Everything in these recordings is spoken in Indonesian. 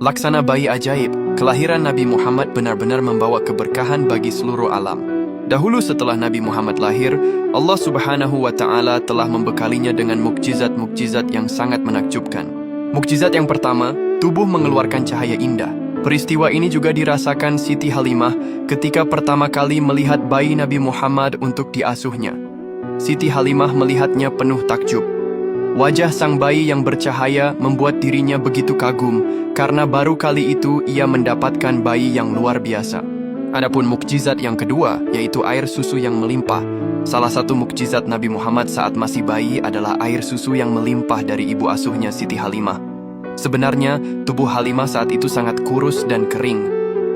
Laksana bayi ajaib, kelahiran Nabi Muhammad benar-benar membawa keberkahan bagi seluruh alam. Dahulu setelah Nabi Muhammad lahir, Allah Subhanahu wa Ta'ala telah membekalinya dengan mukjizat-mukjizat yang sangat menakjubkan. Mukjizat yang pertama, tubuh mengeluarkan cahaya indah. Peristiwa ini juga dirasakan Siti Halimah ketika pertama kali melihat bayi Nabi Muhammad untuk diasuhnya. Siti Halimah melihatnya penuh takjub. Wajah sang bayi yang bercahaya membuat dirinya begitu kagum karena baru kali itu ia mendapatkan bayi yang luar biasa. Adapun mukjizat yang kedua, yaitu air susu yang melimpah. Salah satu mukjizat Nabi Muhammad saat masih bayi adalah air susu yang melimpah dari ibu asuhnya Siti Halimah. Sebenarnya, tubuh Halimah saat itu sangat kurus dan kering.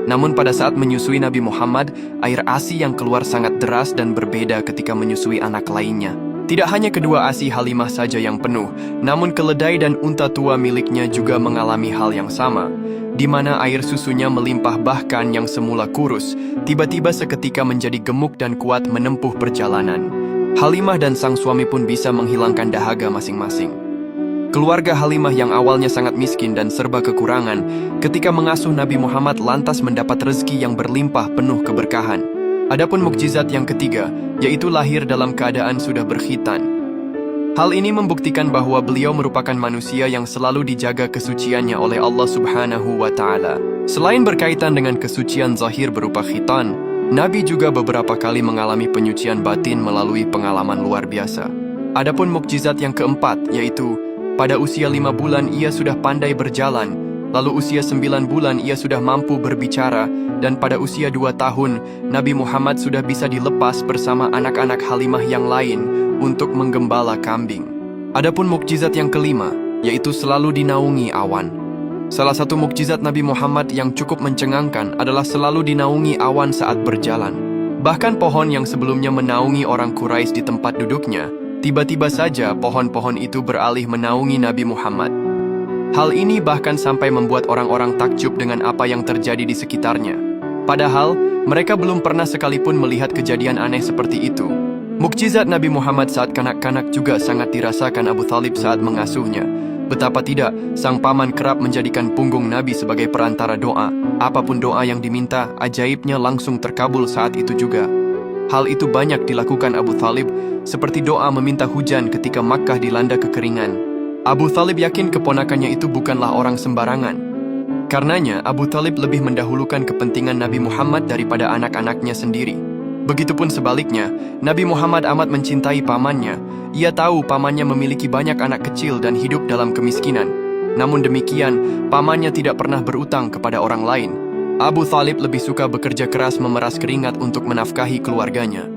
Namun pada saat menyusui Nabi Muhammad, air ASI yang keluar sangat deras dan berbeda ketika menyusui anak lainnya. Tidak hanya kedua ASI Halimah saja yang penuh, namun keledai dan unta tua miliknya juga mengalami hal yang sama, di mana air susunya melimpah bahkan yang semula kurus, tiba-tiba seketika menjadi gemuk dan kuat menempuh perjalanan. Halimah dan sang suami pun bisa menghilangkan dahaga masing-masing. Keluarga Halimah yang awalnya sangat miskin dan serba kekurangan, ketika mengasuh Nabi Muhammad lantas mendapat rezeki yang berlimpah penuh keberkahan. Adapun mukjizat yang ketiga, yaitu lahir dalam keadaan sudah berkhitan. Hal ini membuktikan bahwa beliau merupakan manusia yang selalu dijaga kesuciannya oleh Allah Subhanahu wa Ta'ala. Selain berkaitan dengan kesucian zahir berupa khitan, Nabi juga beberapa kali mengalami penyucian batin melalui pengalaman luar biasa. Adapun mukjizat yang keempat, yaitu pada usia 5 bulan ia sudah pandai berjalan, lalu usia 9 bulan ia sudah mampu berbicara, dan pada usia 2 tahun, Nabi Muhammad sudah bisa dilepas bersama anak-anak Halimah yang lain untuk menggembala kambing. Adapun mukjizat yang kelima, yaitu selalu dinaungi awan. Salah satu mukjizat Nabi Muhammad yang cukup mencengangkan adalah selalu dinaungi awan saat berjalan. Bahkan pohon yang sebelumnya menaungi orang Quraisy di tempat duduknya, tiba-tiba saja pohon-pohon itu beralih menaungi Nabi Muhammad. Hal ini bahkan sampai membuat orang-orang takjub dengan apa yang terjadi di sekitarnya. Padahal, mereka belum pernah sekalipun melihat kejadian aneh seperti itu. Mukjizat Nabi Muhammad saat kanak-kanak juga sangat dirasakan Abu Thalib saat mengasuhnya. Betapa tidak, sang paman kerap menjadikan punggung Nabi sebagai perantara doa. Apapun doa yang diminta, ajaibnya langsung terkabul saat itu juga. Hal itu banyak dilakukan Abu Thalib, seperti doa meminta hujan ketika Makkah dilanda kekeringan. Abu Thalib yakin keponakannya itu bukanlah orang sembarangan. Karenanya, Abu Thalib lebih mendahulukan kepentingan Nabi Muhammad daripada anak-anaknya sendiri. Begitupun sebaliknya, Nabi Muhammad amat mencintai pamannya. Ia tahu pamannya memiliki banyak anak kecil dan hidup dalam kemiskinan. Namun demikian, pamannya tidak pernah berutang kepada orang lain. Abu Thalib lebih suka bekerja keras memeras keringat untuk menafkahi keluarganya.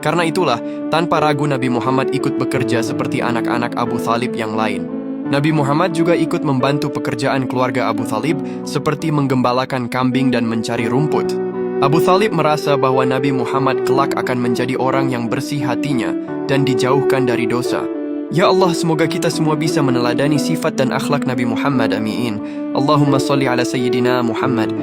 Karena itulah, tanpa ragu Nabi Muhammad ikut bekerja seperti anak-anak Abu Thalib yang lain. Nabi Muhammad juga ikut membantu pekerjaan keluarga Abu Thalib seperti menggembalakan kambing dan mencari rumput. Abu Thalib merasa bahwa Nabi Muhammad kelak akan menjadi orang yang bersih hatinya dan dijauhkan dari dosa. Ya Allah, semoga kita semua bisa meneladani sifat dan akhlak Nabi Muhammad, amin. Allahumma salli ala Sayyidina Muhammad.